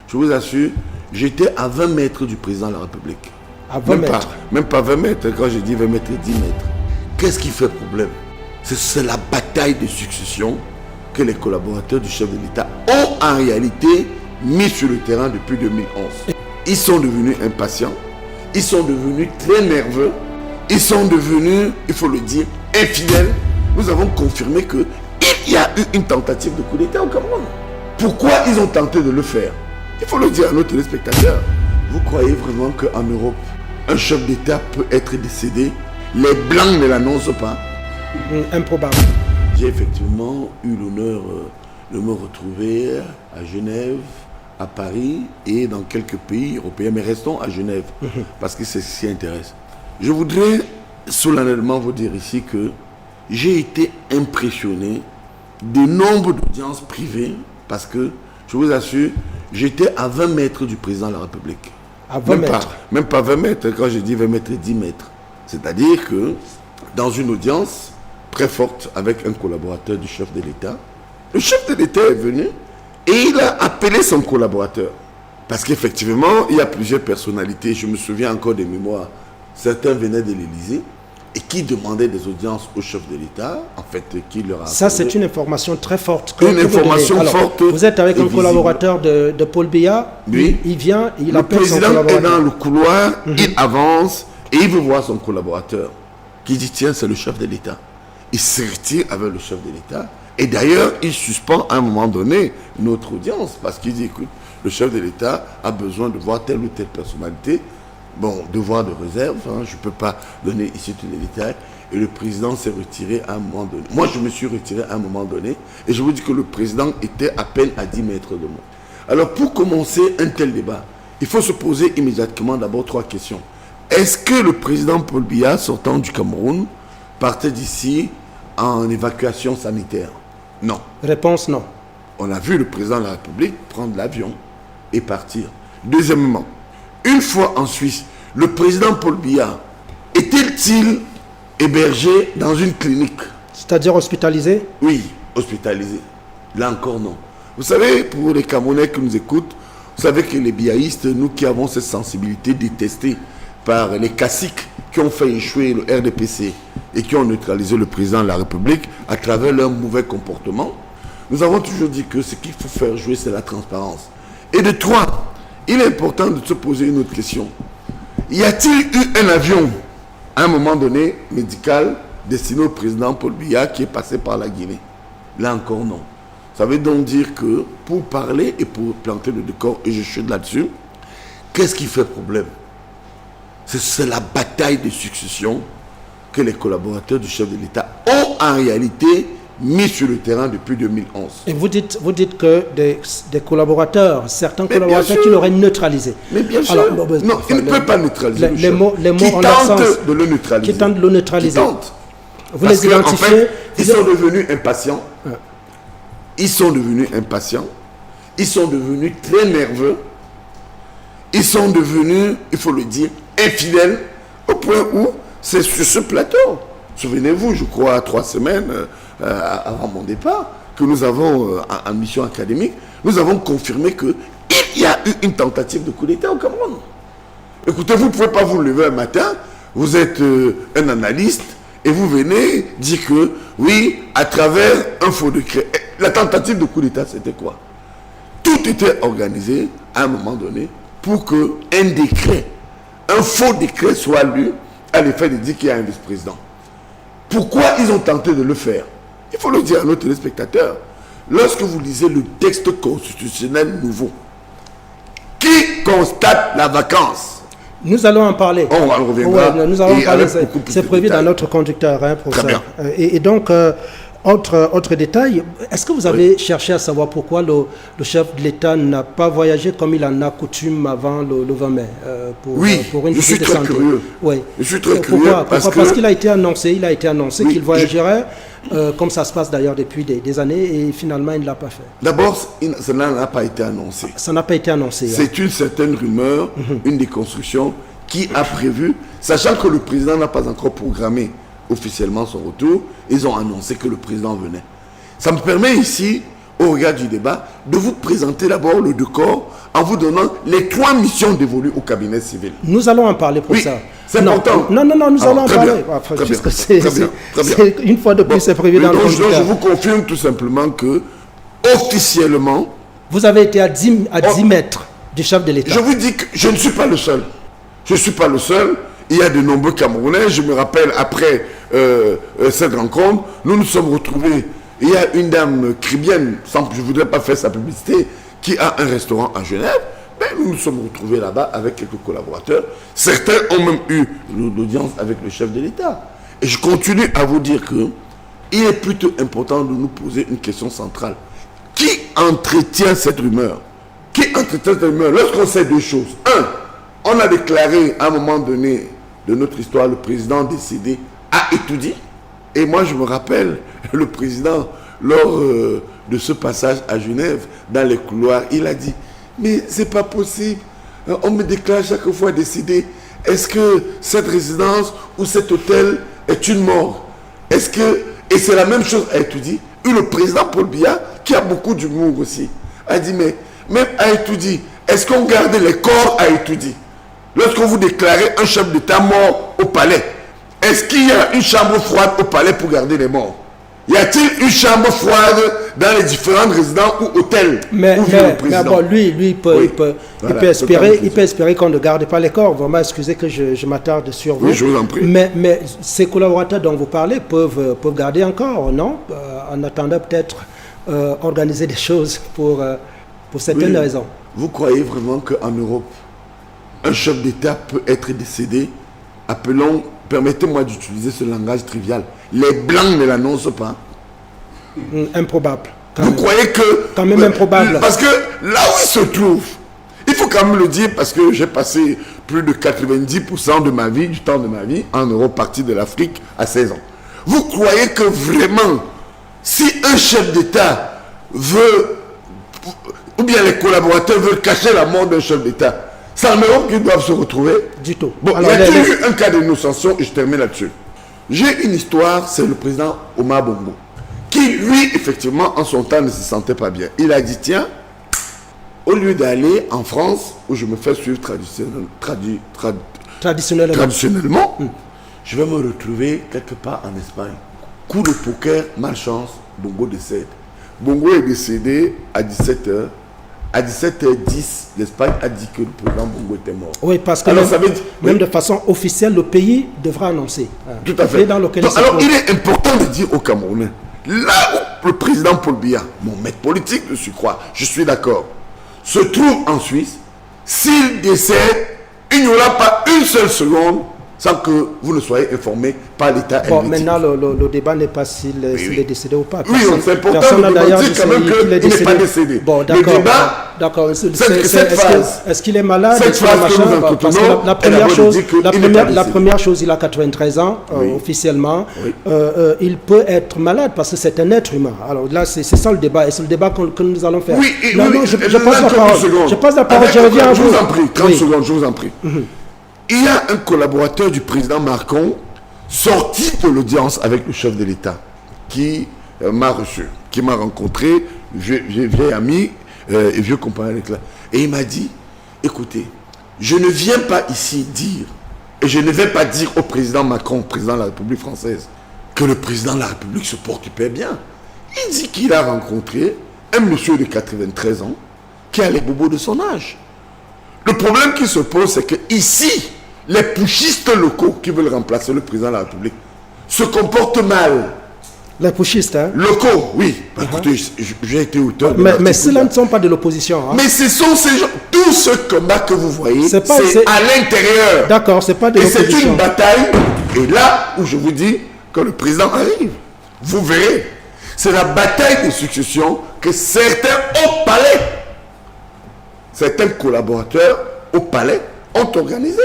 je vous assure, j'étais à 20 mètres du président de la République. À 20 mètres. Même pas 20 mètres, quand je dis 20 mètres, 10 mètres. Qu'est-ce qui fait problème? C'est la bataille de succession que les collaborateurs du chef de l'État ont en réalité mis sur le terrain depuis 2011. Ils sont devenus impatients, ils sont devenus très nerveux, ils sont devenus, il faut le dire, infidèles. Nous avons confirmé qu'il y a eu une tentative de coup d'État au Cameroun. Pourquoi ils ont tenté de le faire? Il faut le dire à nos téléspectateurs. Vous croyez vraiment qu'en Europe, un chef d'État peut être décédé? Les Blancs ne l'annoncent pas. Improbable. J'ai effectivement eu l'honneur de me retrouver à Genève, à Paris et dans quelques pays européens. Mais restons à Genève, parce que c'est ce qui intéresse. Je voudrais solennellement vous dire ici que j'ai été impressionné du nombre d'audiences privées, parce que, je vous assure, j'étais à 20 mètres du président de la République. À 20 mètres. Même pas 20 mètres, quand je dis 20 mètres, 10 mètres. C'est-à-dire que dans une audience très forte avec un collaborateur du chef de l'État, le chef de l'État est venu et il a appelé son collaborateur. Parce qu'effectivement, il y a plusieurs personnalités. Je me souviens encore des mémoires. Certains venaient de l'Élysée et qui demandaient des audiences au chef de l'État, en fait, qui leur a... Ça, c'est une information très forte. Une information forte. Vous êtes avec un collaborateur de Paul Biya. Oui. Il vient, il le appelle son président collaborateur. est dans le couloir, il avance et il veut voir son collaborateur. Qui dit, tiens, c'est le chef de l'État. Il se retire avec le chef de l'État. Et d'ailleurs, il suspend à un moment donné notre audience parce qu'il dit, écoute, le chef de l'État a besoin de voir telle ou telle personnalité. Bon, devoir de réserve, hein, je ne peux pas donner ici tous les détails. Et le président s'est retiré à un moment donné. Moi, je me suis retiré à un moment donné. Et je vous dis que le président était à peine à 10 mètres de moi. Alors, pour commencer un tel débat, il faut se poser immédiatement d'abord 3 questions. Est-ce que le président Paul Biya, sortant du Cameroun, partait d'ici en évacuation sanitaire? Non. Réponse non. On a vu le président de la République prendre l'avion et partir. Deuxièmement, une fois en Suisse, le président Paul Biya était-il hébergé dans une clinique? C'est-à-dire hospitalisé? Oui, hospitalisé. Là encore, non. Vous savez, pour les Camerounais qui nous écoutent, vous savez que les biaïstes, nous qui avons cette sensibilité détestée par les caciques qui ont fait échouer le RDPC et qui ont neutralisé le président de la République à travers leur mauvais comportement, nous avons toujours dit que ce qu'il faut faire jouer, c'est la transparence. Et de 3, il est important de se poser une autre question. Y a-t-il eu un avion, à un moment donné, médical, destiné au président Paul Biya qui est passé par la Guinée? Là encore, non. Ça veut donc dire que, pour parler et pour planter le décor, et je chute là-dessus, qu'est-ce qui fait problème? C'est la bataille de succession que les collaborateurs du chef de l'État ont en réalité mis sur le terrain depuis 2011. Et vous dites que des collaborateurs, certains collaborateurs qui l'auraient neutralisé. Mais bien sûr. Alors, non, il ne peut pas neutraliser les mots en absence. De le neutraliser. Qui tentent de le neutraliser. Vous Parce les identifiez. En fait, ils sont devenus impatients. Ils sont devenus impatients. Ils sont devenus très nerveux. Ils sont devenus, il faut le dire, infidèles, au point où c'est sur ce plateau. Souvenez-vous, je crois, 3 semaines avant mon départ, que nous avons, en mission académique, nous avons confirmé qu'il y a eu une tentative de coup d'État au Cameroun. Écoutez, vous ne pouvez pas vous lever un matin, vous êtes un analyste, et vous venez dire que, oui, à travers un faux décret. La tentative de coup d'État, c'était quoi? Tout était organisé, à un moment donné, pour qu'un décret, un faux décret soit lu, à l'effet de dire qu'il y a un vice-président. Pourquoi ils ont tenté de le faire? Il faut le dire à nos téléspectateurs. Lorsque vous lisez le texte constitutionnel nouveau, qui constate la vacance? Nous allons en parler. On reviendra. Ouais, nous allons en parler. C'est prévu dans notre conducteur, hein, professeur. Très bien. Et donc, autre détail, est-ce que vous avez cherché à savoir pourquoi le chef de l'État n'a pas voyagé comme il en a coutume avant le 20 mai pour une je suis très curieux. Oui. Je suis très curieux. Parce qu'il a été annoncé, oui, qu'il voyagerait, comme ça se passe d'ailleurs depuis des années, et finalement il ne l'a pas fait. D'abord, cela n'a pas été annoncé. Ça n'a pas été annoncé. C'est une certaine rumeur, une déconstruction qui a prévu, sachant que le président n'a pas encore programmé officiellement son retour, ils ont annoncé que le président venait. Ça me permet ici, au regard du débat, de vous présenter d'abord le décor en vous donnant les 3 missions dévolues au cabinet civil. Nous allons en parler pour ça. C'est important. Non, nous allons en parler. Une fois de plus, c'est prévu dans le contrat. Je vous confirme tout simplement que, officiellement... Vous avez été à 10 mètres du chef de l'État. Je vous dis que je ne suis pas le seul. Je ne suis pas le seul. Il y a de nombreux Camerounais. Je me rappelle, après cette rencontre, nous nous sommes retrouvés. Il y a une dame cribienne, je ne voudrais pas faire sa publicité, qui a un restaurant à Genève. Ben, nous nous sommes retrouvés là-bas avec quelques collaborateurs. Certains ont même eu l'audience avec le chef de l'État. Et je continue à vous dire que il est plutôt important de nous poser une question centrale. Qui entretient cette rumeur? Qui entretient cette rumeur? Lorsqu'on sait 2 choses. 1, on a déclaré à un moment donné de notre histoire, le président décédé a étudié. Et moi, je me rappelle, le président, lors de ce passage à Genève, dans les couloirs, il a dit: mais c'est pas possible, on me déclare chaque fois décédé. Est-ce que cette résidence ou cet hôtel est une mort? Est-ce que... Et c'est la même chose à Etoudi. Le président Paul Biya, qui a beaucoup d'humour aussi, a dit: mais même à Etoudi, est-ce qu'on garde les corps à Etoudi? Lorsqu'on vous déclarez un chef d'État mort au palais, est-ce qu'il y a une chambre froide au palais pour garder les morts? Y a-t-il une chambre froide dans les différentes résidences ou hôtels mais bon, lui, il peut espérer qu'on ne garde pas les corps. Vraiment, excusez que je m'attarde sur vous. Oui, je vous en prie. Mais ces collaborateurs dont vous parlez peuvent garder encore, non? En attendant peut-être organiser des choses pour certaines raisons. Vous croyez vraiment qu'en Europe, un chef d'État peut être décédé? Appelons, permettez-moi d'utiliser ce langage trivial, les Blancs ne l'annoncent pas. Improbable. Vous croyez que... Quand même improbable. Parce que là où il se trouve, il faut quand même le dire, parce que j'ai passé plus de 90% de ma vie, du temps de ma vie, en Europe, partie de l'Afrique, à 16 ans. Vous croyez que vraiment, si un chef d'État veut, ou bien les collaborateurs veulent cacher la mort d'un chef d'État, c'est en Europe qu'ils doivent se retrouver? Du tout. Bon, il y a eu un cas d'innocence, et je termine là-dessus. J'ai une histoire, c'est le président Omar Bongo, qui, lui, effectivement, en son temps, ne se sentait pas bien. Il a dit: tiens, au lieu d'aller en France, où je me fais suivre traditionnellement, je vais me retrouver quelque part en Espagne. Coup de poker, malchance, Bongo décède. Bongo est décédé à 17h. À 17h10, l'Espagne a dit que le président Bongo était mort. Oui, parce que même de façon officielle, le pays devra annoncer. Tout à fait. Alors, il est important de dire aux Camerounais, là où le président Paul Biya, mon maître politique de surcroît, je suis d'accord, se trouve en Suisse, s'il décède, il n'y aura pas une seule seconde sans que vous ne soyez informé par l'État. Bon, maintenant, le débat n'est pas s'il est décédé ou pas. Oui, c'est important de dire quand même qu'il n'est pas décédé. Bon, d'accord. Est-ce qu'il est malade? Cette phase que nous entretenons, la première chose, il a 93 ans, officiellement. Oui. Il peut être malade parce que c'est un être humain. Alors là, c'est ça le débat. Et c'est le débat que nous allons faire. Oui, je passe la parole. Je passe la parole, je reviens à vous. Je vous en prie, 30 secondes, je vous en prie. Il y a un collaborateur du président Macron sorti de l'audience avec le chef de l'État qui m'a reçu, qui m'a rencontré, vieil ami et vieux compagnon avec là. Et il m'a dit: écoutez, je ne viens pas ici dire, et je ne vais pas dire au président Macron, président de la République française, que le président de la République se porte hyper bien. Il dit qu'il a rencontré un monsieur de 93 ans qui a les bobos de son âge. Le problème qui se pose, c'est que ici, les putschistes locaux qui veulent remplacer le président de la République se comportent mal. Les putschistes, hein? Locaux, oui. Écoutez, j'ai été auteur. Mais ceux-là ne sont pas de l'opposition. Hein? Mais ce sont ces gens. Tout ce combat que vous voyez, c'est à l'intérieur. D'accord, c'est pas de l'opposition. Et c'est une bataille. Et là où je vous dis que le président arrive, vous verrez, c'est la bataille de succession que certains au palais, certains collaborateurs au palais ont organisé.